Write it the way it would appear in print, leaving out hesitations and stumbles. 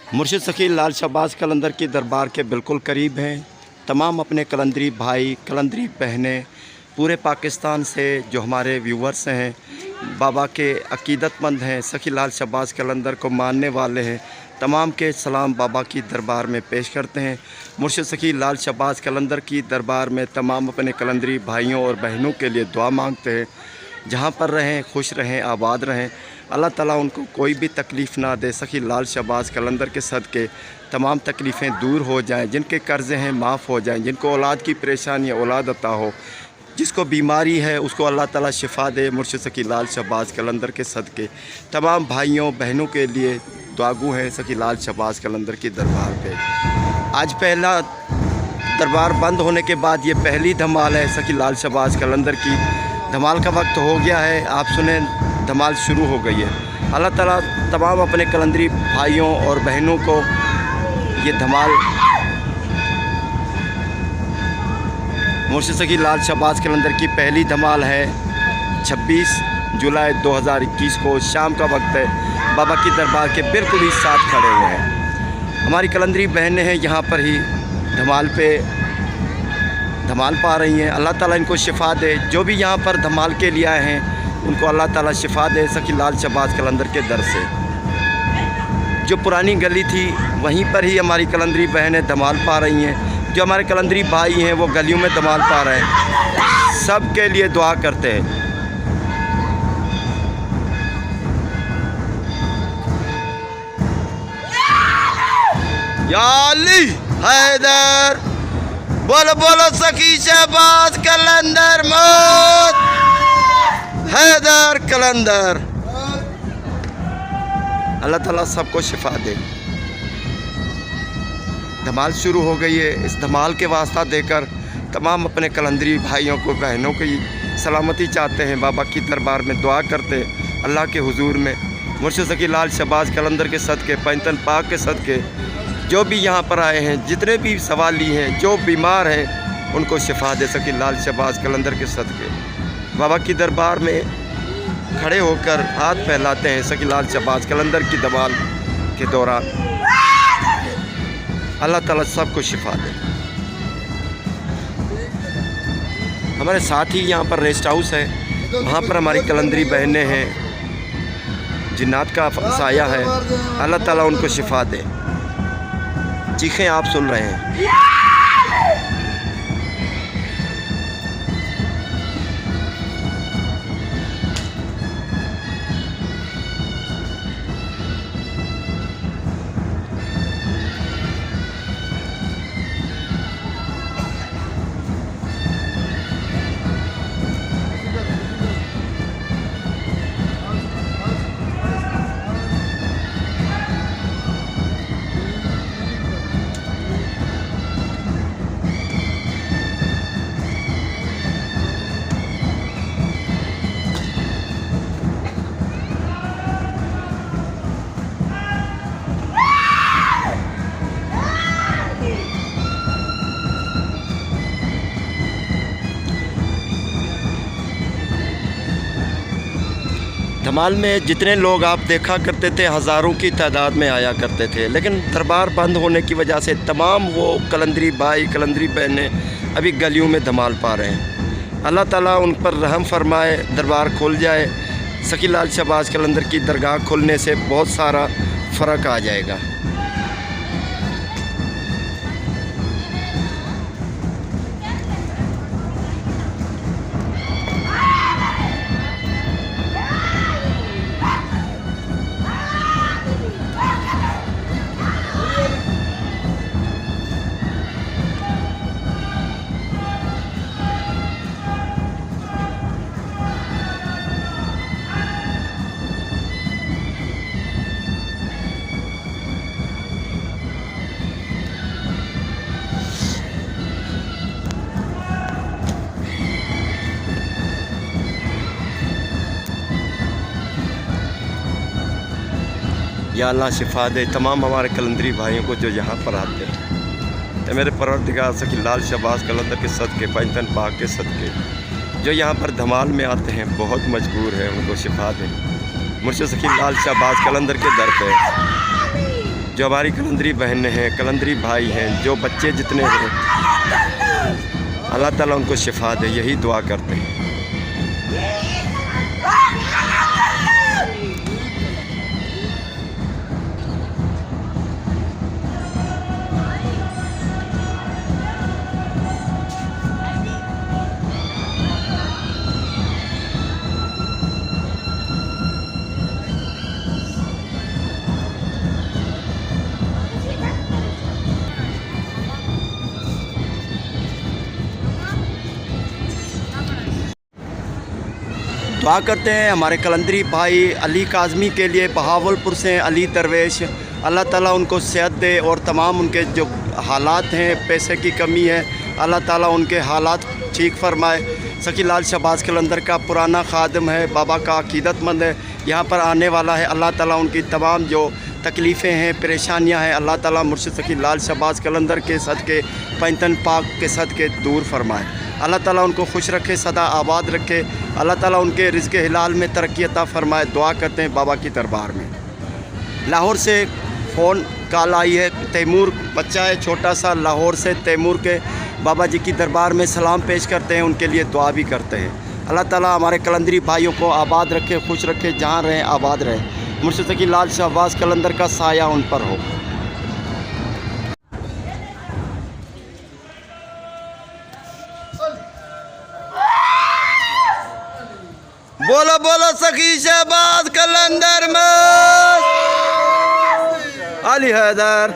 मुर्शिद सखी लाल शहबाज कलंदर की दरबार के बिल्कुल करीब हैं। तमाम अपने कलंदरी भाई, कलंदरी बहनें पूरे पाकिस्तान से जो हमारे व्यूवर्स हैं, बाबा के अकीदतमंद हैं, सखी लाल शहबाज कलंदर को मानने वाले हैं, तमाम के सलाम बाबा की दरबार में पेश करते हैं। मुर्शिद सखी लाल शहबाज कलंदर की दरबार में तमाम अपने कलंदरी भाइयों और बहनों के लिए दुआ मांगते हैं। जहाँ पर रहें खुश रहें, आबाद रहें, अल्लाह ताला उनको कोई भी तकलीफ़ ना दे। सखी लाल शहबाज कलंदर के सदके तमाम तकलीफ़ें दूर हो जाएं, जिनके कर्ज़े हैं माफ़ हो जाएं, जिनको औलाद की परेशानी है औलाद अता हो, जिसको बीमारी है उसको अल्लाह ताला शिफ़ा दे। मुर्शिद सखी लाल शहबाज कलंदर के सदके तमाम भाइयों बहनों के लिए दुआगू हैं सखी लाल शहबाज कलंदर की दरबार पे। आज पहला दरबार बंद होने के बाद ये पहली धमाल है सखी लाल शहबाज कलंदर की। धमाल का वक्त हो गया है, आप सुने धमाल शुरू हो गई है। अल्लाह ताला तमाम अपने कलंदरी भाइयों और बहनों को ये धमाल मुर्शिद सखी लाल शहबाज कलंदर की पहली धमाल है। 26 जुलाई 2021 को शाम का वक्त है। बाबा की दरबार के बिल्कुल ही साथ खड़े हुए हैं। हमारी कलंदरी बहनें हैं यहाँ पर ही धमाल पे धमाल पा रही हैं। अल्लाह ताला इनको शिफ़ा दे। जो भी यहाँ पर धमाल के लिए आए हैं उनको अल्लाह ताला शिफ़ा दे सखी लाल शहबाज कलंदर के दर से। जो पुरानी गली थी वहीं पर ही हमारी कलंदरी बहनें धमाल पा रही हैं। जो हमारे कलंदरी भाई हैं वो गलियों में धमाल पा रहे हैं। सब के लिए दुआ करते हैं। या अली हैदर, बोलो बोलो सखी शहबाज कलंदर मौत, हैदर कलंदर। अल्लाह ताला सबको शिफा दे। धमाल शुरू हो गई है। इस धमाल के वास्ता देकर तमाम अपने कलंदरी भाइयों को बहनों की सलामती चाहते हैं। बाबा की दरबार में दुआ करते हैं अल्लाह के हुजूर में। मुर्शिद सखी लाल शहबाज कलंदर के सदके, पैंतन पाक के सदके, जो भी यहाँ पर आए हैं, जितने भी सवाली हैं, जो बीमार हैं, उनको शिफा दे सखी लाल शहबाज कलंदर के सदके। बाबा की दरबार में खड़े होकर हाथ फैलाते हैं सखी लाल शहबाज कलंदर की धमाल के दौरान। अल्लाह ताला सबको शिफा दे। हमारे साथ ही यहाँ पर रेस्ट हाउस है, वहाँ पर हमारी कलंदरी बहनें हैं, जिन्नात का साया है। अल्लाह ताला उनको शिफा दे। चीखें आप सुन रहे हैं। धमाल में जितने लोग आप देखा करते थे हज़ारों की तादाद में आया करते थे, लेकिन दरबार बंद होने की वजह से तमाम वो कलंदरी भाई, कलंदरी बहनें अभी गलियों में धमाल पा रहे हैं। अल्लाह ताला उन पर रहम फरमाए, दरबार खुल जाए। सखी लाल शहबाज कलंदर की दरगाह खुलने से बहुत सारा फ़र्क आ जाएगा। या अल्लाह शिफा दे तमाम हमारे कलंदरी भाइयों को जो यहाँ पर आते हैं। तो मेरे परवरदिगार सखी लाल शहबाज कलंदर के सदके, पैंतन पाक के सदके, जो यहाँ पर धमाल में आते हैं, बहुत मजबूर है, उनको शिफा दें। मुर्शिद सखी लाल शहबाज कलंदर के दर पे जो हमारी कलंदरी बहनें हैं, कलंदरी भाई हैं, जो बच्चे जितने हैं, अल्लाह ताला उनको शिफा दे, यही दुआ करते हैं। दुआ करते हैं हमारे कलंदरी भाई अली काज़मी के लिए, बहावलपुर से अली दरवेश, अल्लाह ताला उनको सेहत दे और तमाम उनके जो हालात हैं, पैसे की कमी है, अल्लाह ताला उनके हालात ठीक फरमाए। सखी लाल शहबाज कलंदर का पुराना खादम है, बाबा का अकीदतमंद है, यहाँ पर आने वाला है। अल्लाह ताला उनकी तमाम जो तकलीफ़ें हैं, परेशानियाँ हैं, अल्लाह ताला मुर्शिद सखी लाल शहबाज कलंदर के सदके, पैंतन पाक के सदके दूर फरमाए। अल्लाह ताला उनको खुश रखे, सदा आबाद रखे, अल्लाह ताला उनके रिज़्क़ हिलाल में तरक्की अता फ़रमाए। दुआ करते हैं बाबा की दरबार में। लाहौर से फ़ोन कॉल आई है, तैमूर बच्चा है छोटा सा, लाहौर से तैमूर के बाबा जी की दरबार में सलाम पेश करते हैं, उनके लिए दुआ भी करते हैं। अल्लाह ताला हमारे कलंदरी भाइयों को आबाद रखे, खुश रखे, जहाँ रहें आबाद रहें। मुर्शिद सखी लाल शहबाज कलंदर का साया उन पर हो। बोलो बोलो सखी शहबाज कलंदर में अली हैदर।